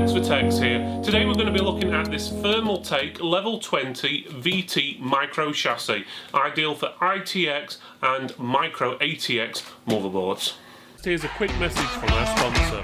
Thanks for Tex here. Today we're going to be looking at this Thermaltake Level 20 VT Micro Chassis, ideal for ITX and Micro ATX motherboards. Here's a quick message from our sponsor.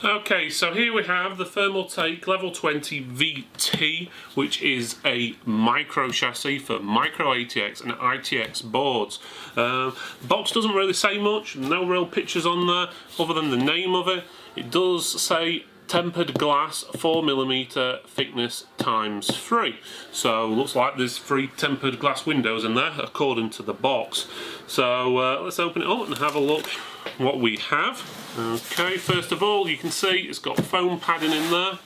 Okay, so here we have the Thermaltake Level 20 VT, which is a micro chassis for Micro ATX and ITX boards. The box doesn't really say much, no real pictures on there other than the name of it. It does say tempered glass 4mm thickness ×3. So looks like there's 3 tempered glass windows in there according to the box. So let's open it up and have a look what we have. Okay, first of all you can see it's got foam padding in there,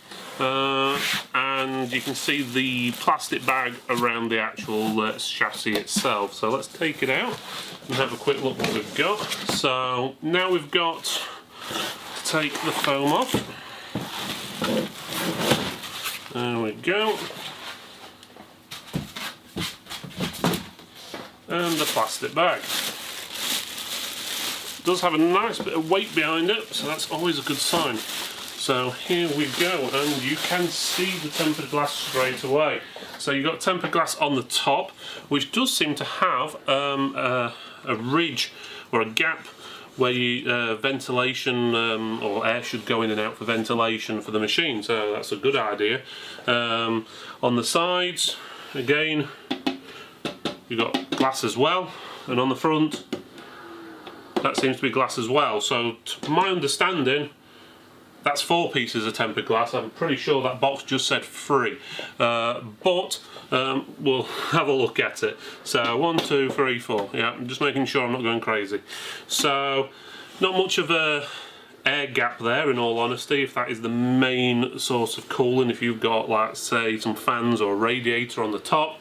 and you can see the plastic bag around the actual chassis itself. So let's take it out and have a quick look what we've got. So now we've got to take the foam off. There we go. And the plastic bag. It does have a nice bit of weight behind it, so that's always a good sign. So here we go, and you can see the tempered glass straight away. So you've got tempered glass on the top, which does seem to have a ridge or a gap where you, ventilation or air should go in and out for ventilation for the machine, so that's a good idea. On the sides, again, you've got glass as well, and on the front, that seems to be glass as well. So to my understanding, that's 4 pieces of tempered glass. I'm pretty sure that box just said 3, but we'll have a look at it. So 1, 2, 3, 4. Yeah, I'm just making sure I'm not going crazy. So not much of a air gap there, in all honesty, if that is the main source of cooling. If you've got, like, say, some fans or a radiator on the top,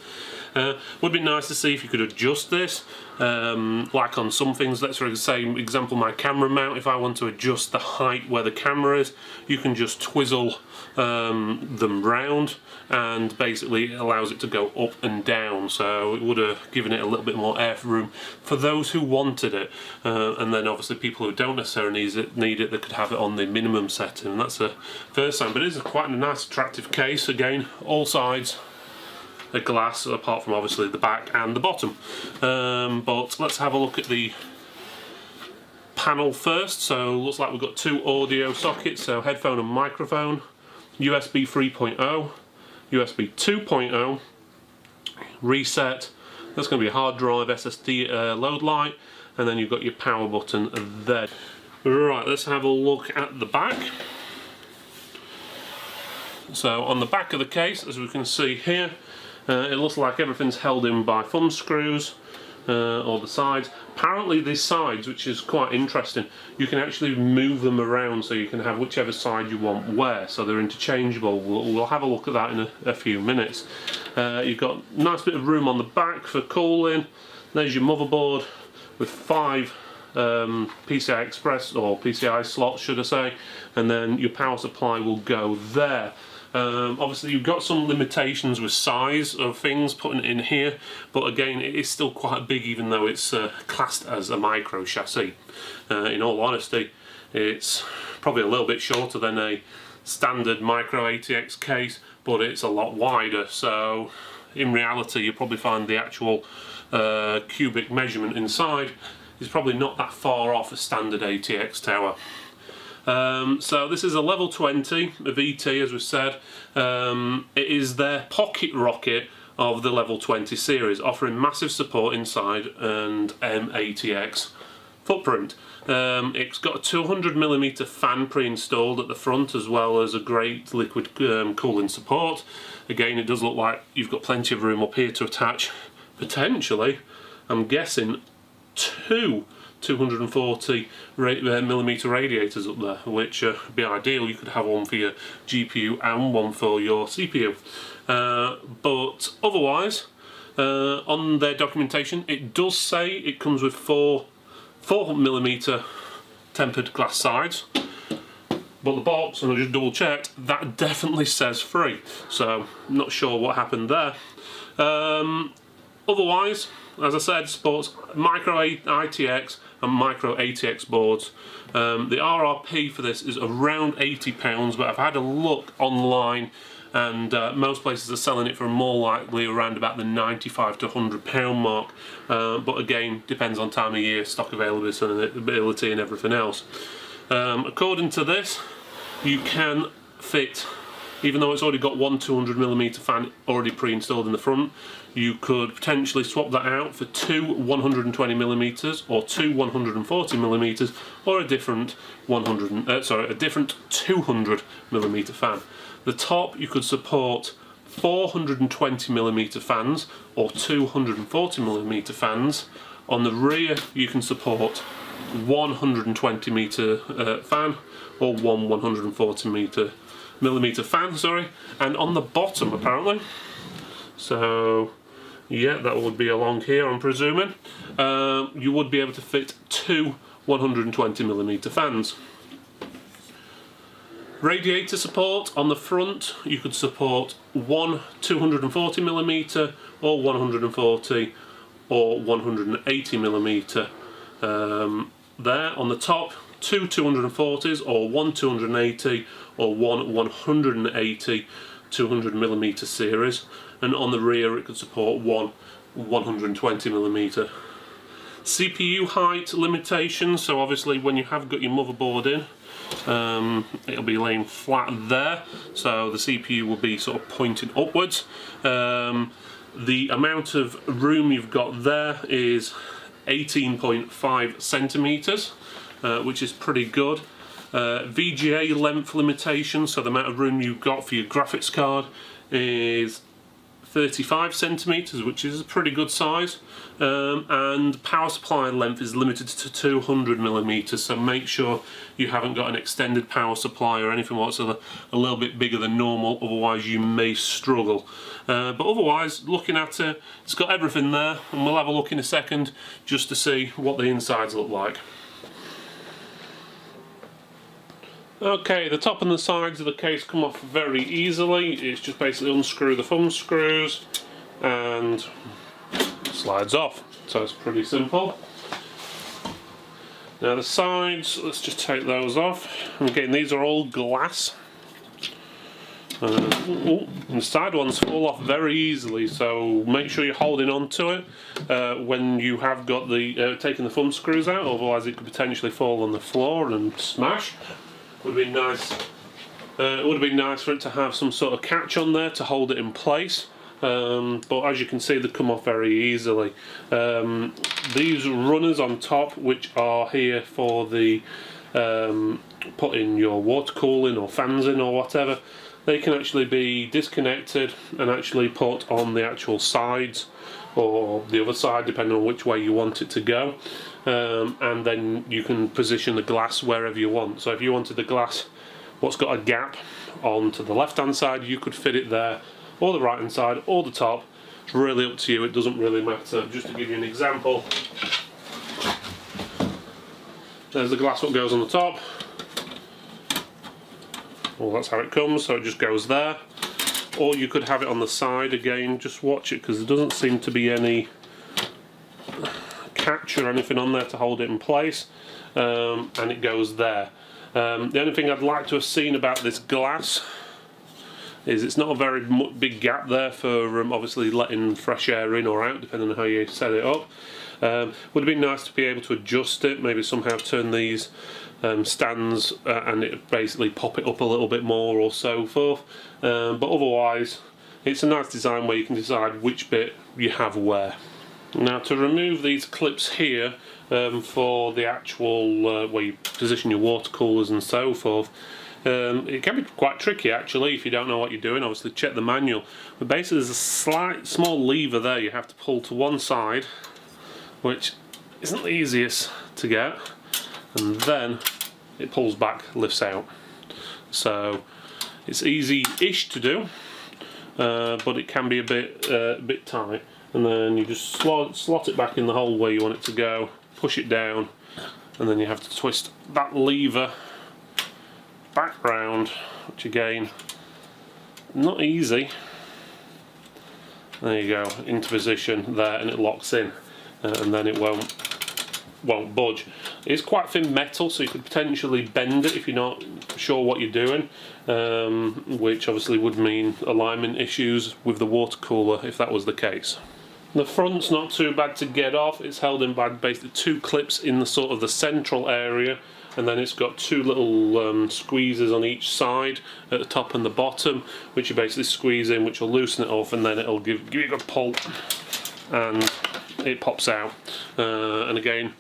would be nice to see if you could adjust this, like on some things. Let's say, example, my camera mount. If I want to adjust the height where the camera is, you can just twizzle them round, and basically it allows it to go up and down. So it would have given it a little bit more air room for those who wanted it, and then obviously people who don't necessarily need it, they could have it on the minimum setting. And that's the first sign. But it is quite a nice, attractive case. Again, all sides the glass, apart from obviously the back and the bottom. But let's have a look at the panel first. So looks like we've got 2 audio sockets, so headphone and microphone, USB 3.0, USB 2.0, reset, that's going to be a hard drive, SSD load light, and then you've got your power button there. Right, let's have a look at the back. So on the back of the case, as we can see here, it looks like everything's held in by thumb screws, or the sides. Apparently these sides, which is quite interesting, you can actually move them around, so you can have whichever side you want where, so they're interchangeable. We'll have a look at that in a few minutes. You've got a nice bit of room on the back for cooling. There's your motherboard with 5 PCI Express, or PCI slots should I say, and then your power supply will go there. Obviously you've got some limitations with size of things putting it in here, but again it is still quite big, even though it's classed as a micro chassis. In all honesty, it's probably a little bit shorter than a standard Micro ATX case, but it's a lot wider, so in reality you'll probably find the actual cubic measurement inside is probably not that far off a standard ATX tower. So this is a level 20, a VT as we said. It is their pocket rocket of the level 20 series, offering massive support inside and ATX footprint. It's got a 200mm fan pre-installed at the front, as well as a great liquid cooling support. Again, it does look like you've got plenty of room up here to attach, potentially, I'm guessing, 2 240mm radiators up there, which would be ideal. You could have one for your GPU and one for your CPU. But otherwise, on their documentation, it does say it comes with 4mm tempered glass sides. But the box, and I just double checked, that definitely says free. So not sure what happened there. Otherwise, as I said, supports micro ITX and micro ATX boards. The RRP for this is around £80, but I've had a look online, and most places are selling it for more likely around about the £95 to £100 mark. But again, depends on time of year, stock availability and everything else. According to this, you can fit, even though it's already got one 200mm fan already pre-installed in the front, you could potentially swap that out for two 120mm or two 140mm or a different 200mm fan. The top, you could support 420mm fans or 240mm fans. On the rear, you can support 120mm fan or one 140mm fan, sorry. And on the bottom, apparently, so yeah, that would be along here, I'm presuming, you would be able to fit two 120mm fans. Radiator support on the front, you could support one 240mm or 140 or 180mm. There on the top, two 240s or one 280 or one 180 200mm series, and on the rear it could support one 120mm. CPU height limitations, so obviously when you have got your motherboard in, it'll be laying flat there, so the CPU will be sort of pointing upwards. The amount of room you've got there is 18.5 centimeters, which is pretty good. VGA length limitation, so the amount of room you've got for your graphics card, is 35 centimeters, which is a pretty good size. And power supply length is limited to 200mm, so make sure you haven't got an extended power supply or anything whatsoever a little bit bigger than normal, otherwise you may struggle. But otherwise, looking at it, it's got everything there, and we'll have a look in a second just to see what the insides look like. Okay, the top and the sides of the case come off very easily. It's just basically unscrew the thumb screws and slides off. So it's pretty simple. Now the sides, let's just take those off. Again, these are all glass. And the side ones fall off very easily, so make sure you're holding on to it when you have got the taking the thumb screws out, otherwise it could potentially fall on the floor and smash. Would be nice. It would have been nice for it to have some sort of catch on there to hold it in place, but as you can see, they come off very easily. These runners on top, which are here for the putting your water cooling or fans in or whatever, they can actually be disconnected and actually put on the actual sides or the other side, depending on which way you want it to go. And then you can position the glass wherever you want. So if you wanted the glass what's got a gap onto the left hand side, you could fit it there, or the right hand side, or the top. It's really up to you, it doesn't really matter. Just to give you an example, there's the glass what goes on the top. Well, that's how it comes, so it just goes there. Or you could have it on the side. Again, just watch it, because there doesn't seem to be any catch or anything on there to hold it in place, and it goes there. The only thing I'd like to have seen about this glass is it's not a very big gap there for obviously letting fresh air in or out, depending on how you set it up. Would have been nice to be able to adjust it, maybe somehow turn these stands and it basically pop it up a little bit more or so forth. But otherwise, it's a nice design where you can decide which bit you have where. Now, to remove these clips here for the actual where you position your water coolers and so forth, it can be quite tricky actually if you don't know what you're doing. Obviously check the manual, but basically there's a slight small lever there you have to pull to one side, which isn't the easiest to get, and then it pulls back, lifts out. So it's easy-ish to do, but it can be a bit tight. And then you just slot it back in the hole where you want it to go, push it down, and then you have to twist that lever back round, which again, not easy. There you go, into position there, and it locks in, and then it won't budge. It's quite thin metal, so you could potentially bend it if you're not sure what you're doing, which obviously would mean alignment issues with the water cooler if that was the case. The front's not too bad to get off. It's held in by basically 2 clips in the sort of the central area, and then it's got 2 little squeezes on each side at the top and the bottom, which you basically squeeze in, which will loosen it off, and then it'll give you a good pull, and it pops out. And again,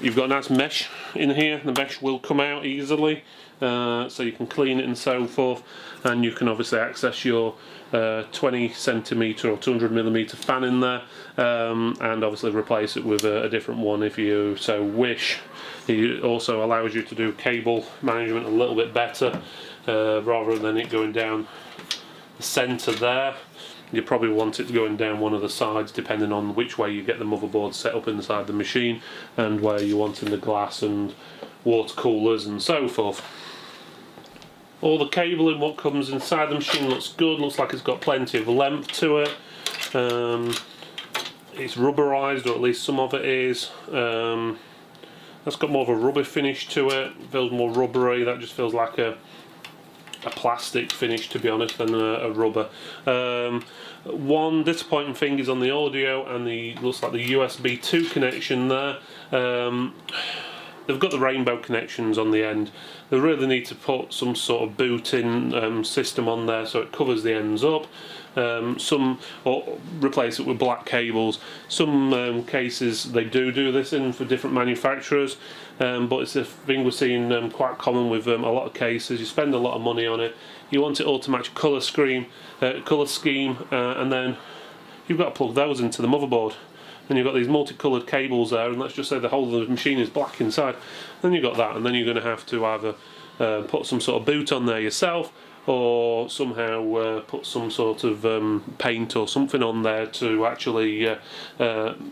you've got a nice mesh in here. The mesh will come out easily, so you can clean it and so forth, and you can obviously access your 20cm or 200mm fan in there, and obviously replace it with a different one if you so wish. It also allows you to do cable management a little bit better, rather than it going down the centre there. You probably want it going down one of the sides, depending on which way you get the motherboard set up inside the machine and where you're wanting the glass and water coolers and so forth. All the cabling, what comes inside the machine, looks good. Looks like it's got plenty of length to it. It's rubberized, or at least some of it is. That's got more of a rubber finish to it. It feels more rubbery. That just feels like a plastic finish, to be honest, than a rubber. One disappointing thing is on the audio and the looks like the USB 2 connection there. They've got the rainbow connections on the end. They really need to put some sort of boot-in system on there so it covers the ends up. Or replace it with black cables. Some cases they do this in for different manufacturers, but it's a thing we're seeing quite common with a lot of cases. You spend a lot of money on it, you want it all to match colour scheme, and then you've got to plug those into the motherboard. And you've got these multicoloured cables there, and let's just say the whole of the machine is black inside. Then you've got that, and then you're going to have to either put some sort of boot on there yourself, or somehow put some sort of paint or something on there to actually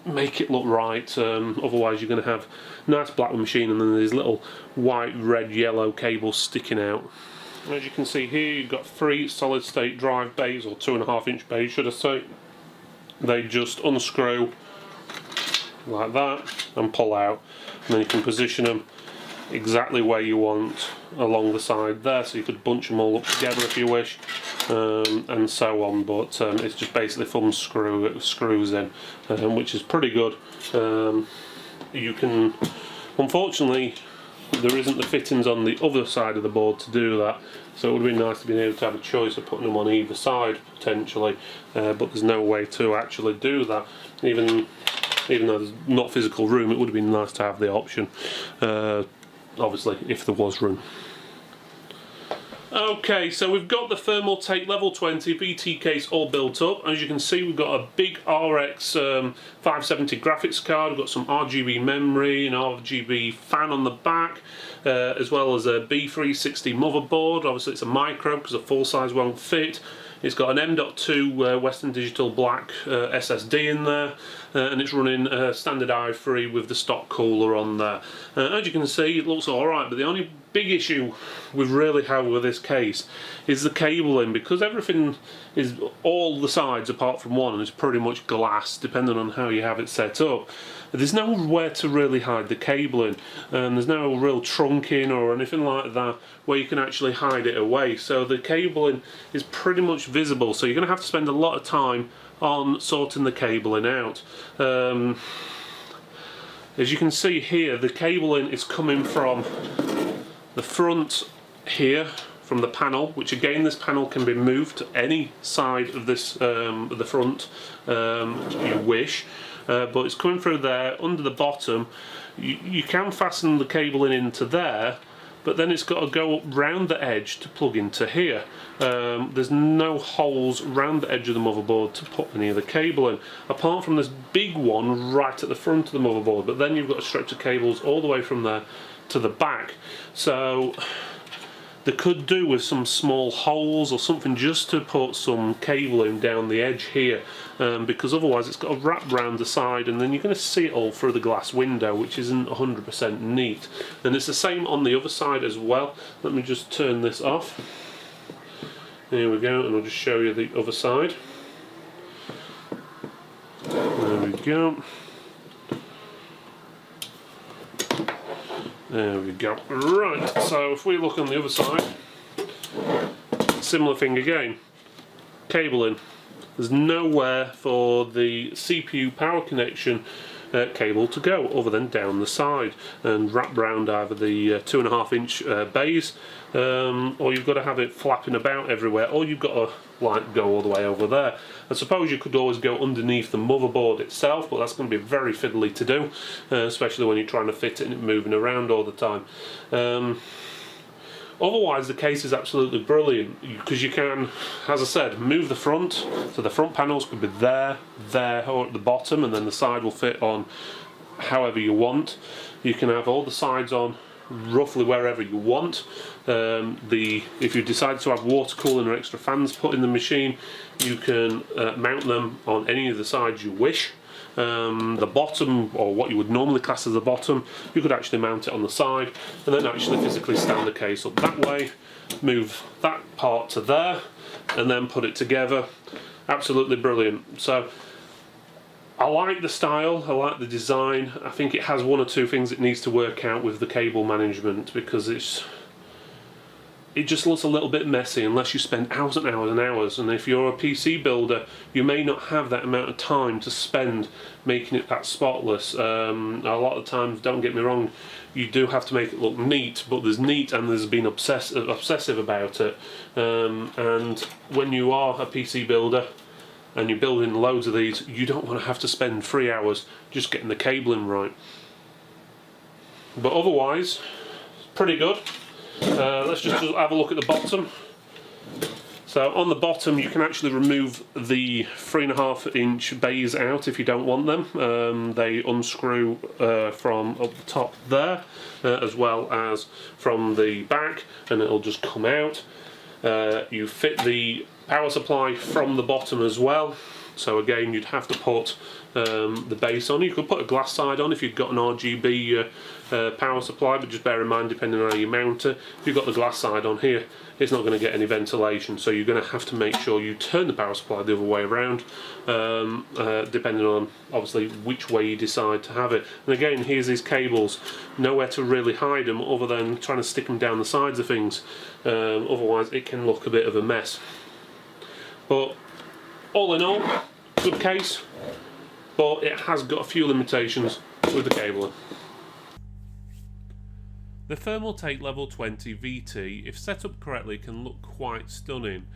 make it look right. Otherwise you're going to have a nice black machine and then these little white, red, yellow cables sticking out. As you can see here, you've got 3 solid state drive bays, or 2.5-inch bays should I say. They just unscrew like that and pull out, and then you can position them exactly where you want along the side there, so you could bunch them all up together if you wish, and so on, but it's just basically thumb screws in, which is pretty good. You can, unfortunately there isn't the fittings on the other side of the board to do that, so it would have been nice to be able to have a choice of putting them on either side potentially, but there's no way to actually do that. Even though there's not physical room, it would have been nice to have the option, obviously if there was room. Okay, so we've got the Thermaltake Level 20 VT case all built up. As you can see, we've got a big RX 570 graphics card. We've got some RGB memory, an RGB fan on the back, as well as a B360 motherboard. Obviously it's a micro because a full size won't fit. It's got an M.2 Western Digital Black SSD in there, and it's running standard i3 with the stock cooler on there. As you can see, it looks alright, but the only big issue we really have with this case is the cabling, because everything is, all the sides apart from one is pretty much glass, depending on how you have it set up. There's nowhere to really hide the cabling, and there's no real trunking or anything like that where you can actually hide it away, so the cabling is pretty much visible, so you're going to have to spend a lot of time on sorting the cabling out. As you can see here, the cabling is coming from the front here, from the panel, which again, this panel can be moved to any side of this the front you wish, but it's coming through there under the bottom. You can fasten the cabling into there, but then it's got to go up round the edge to plug into here. There's no holes round the edge of the motherboard to put any of the cable in, apart from this big one right at the front of the motherboard, but then you've got a stretch of cables all the way from there to the back. So They could do with some small holes or something just to put some cabling down the edge here, because otherwise it's got to wrap round the side and then you're going to see it all through the glass window, which isn't 100% neat. And it's the same on the other side as well. Let me just turn this off. There we go, and I'll just show you the other side. There we go. There we go. Right, so if we look on the other side, similar thing again. Cabling. There's nowhere for the CPU power connection cable to go other than down the side and wrap round either the 2.5-inch bays, or you've got to have it flapping about everywhere, or you've got to like go all the way over there. I suppose you could always go underneath the motherboard itself, but that's going to be very fiddly to do, especially when you're trying to fit it and it moving around all the time. Otherwise the case is absolutely brilliant because you can, as I said, move the front, so the front panels could be there, or at the bottom, and then the side will fit on however you want. You can have all the sides on roughly wherever you want. If you decide to have water cooling or extra fans put in the machine, you can mount them on any of the sides you wish. The bottom, or what you would normally class as the bottom, you could actually mount it on the side and then actually physically stand the case up that way, move that part to there and then put it together. Absolutely brilliant. So I like the style, I like the design. I think it has one or two things it needs to work out with the cable management, because it just looks a little bit messy unless you spend hours and hours and hours, and if you're a PC builder you may not have that amount of time to spend making it that spotless. A lot of times, don't get me wrong, you do have to make it look neat, but there's neat and there's been obsessive about it, and when you are a PC builder and you're building loads of these, you don't want to have to spend 3 hours just getting the cabling right. But otherwise, pretty good. Let's just have a look at the bottom. So on the bottom you can actually remove the 3.5-inch bays out if you don't want them. They unscrew from up the top there, as well as from the back, and it'll just come out. You fit the power supply from the bottom as well, so again you'd have to put the base on. You could put a glass side on if you've got an RGB power supply, but just bear in mind, depending on how you mount it, if you've got the glass side on here, it's not going to get any ventilation, so you're going to have to make sure you turn the power supply the other way around, depending on obviously which way you decide to have it. And again, here's these cables, nowhere to really hide them other than trying to stick them down the sides of things, otherwise it can look a bit of a mess. But all in all, good case, but it has got a few limitations with the cabling. The Thermaltake Level 20 VT, if set up correctly, can look quite stunning,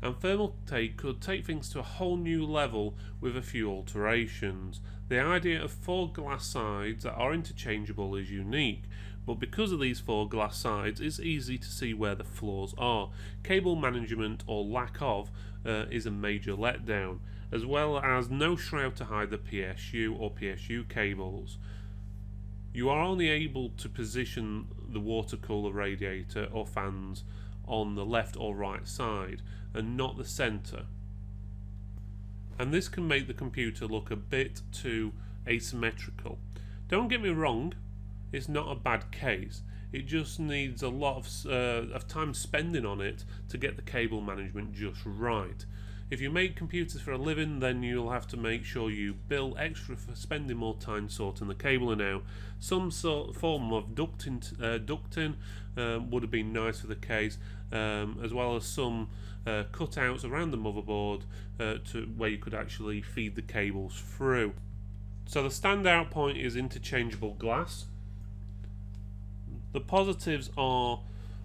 and Thermaltake could take things to a whole new level with a few alterations. The idea of 4 glass sides that are interchangeable is unique, but because of these 4 glass sides, it's easy to see where the flaws are. Cable management, or lack of, is a major letdown, as well as no shroud to hide the PSU or PSU cables. You are only able to position the water cooler radiator or fans on the left or right side and not the centre, and this can make the computer look a bit too asymmetrical. Don't get me wrong, it's not a bad case, it just needs a lot of time spending on it to get the cable management just right. If you make computers for a living, then you'll have to make sure you bill extra for spending more time sorting the cabling out. Some form of ducting would have been nice for the case, as well as some cutouts around the motherboard where you could actually feed the cables through. So the standout point is interchangeable glass. The positives are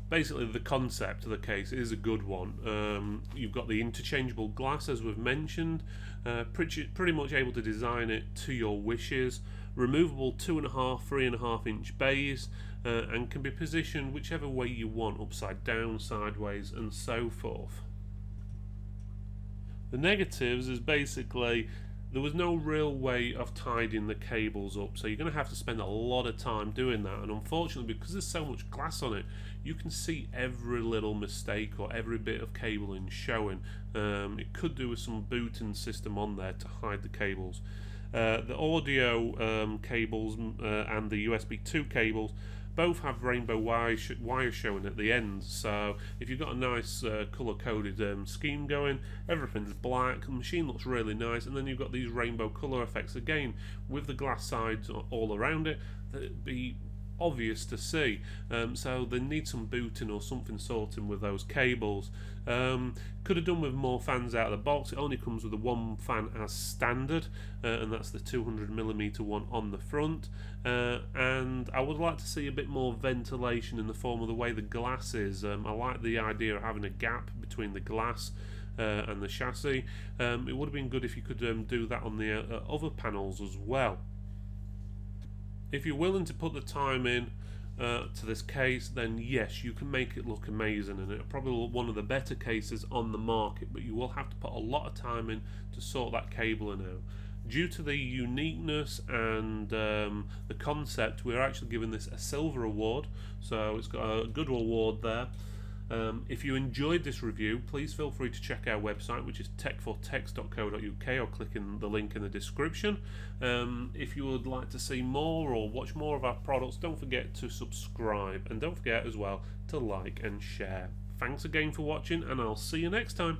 basically the concept of the case is a good one. You've got the interchangeable glass, as we've mentioned, pretty much able to design it to your wishes, removable 2.5, 3.5-inch bays, and can be positioned whichever way you want, upside down, sideways, and so forth. The negatives is basically there was no real way of tidying the cables up, so you're going to have to spend a lot of time doing that. And unfortunately, because there's so much glass on it, you can see every little mistake or every bit of cabling showing. It could do with some booting system on there to hide the cables. The audio cables and the USB 2 cables both have rainbow wires showing at the end, so if you've got a nice colour-coded scheme going, everything's black, the machine looks really nice, and then you've got these rainbow colour effects again with the glass sides all around it, that'd be obvious to see. So they need some booting or something sorting with those cables. Could have done with more fans out of the box. It only comes with the one fan as standard, and that's the 200mm one on the front. And I would like to see a bit more ventilation in the form of the way the glass is. I like the idea of having a gap between the glass and the chassis. It would have been good if you could do that on the other panels as well. If you're willing to put the time in to this case, then yes, you can make it look amazing, and it'll probably look one of the better cases on the market, but you will have to put a lot of time in to sort that cabling out. Due to the uniqueness and the concept, we're actually giving this a silver award, so it's got a good award there. If you enjoyed this review, please feel free to check our website, which is tech4tex.co.uk, or clicking the link in the description. If you would like to see more or watch more of our products, don't forget to subscribe, and don't forget as well to like and share. Thanks again for watching, and I'll see you next time.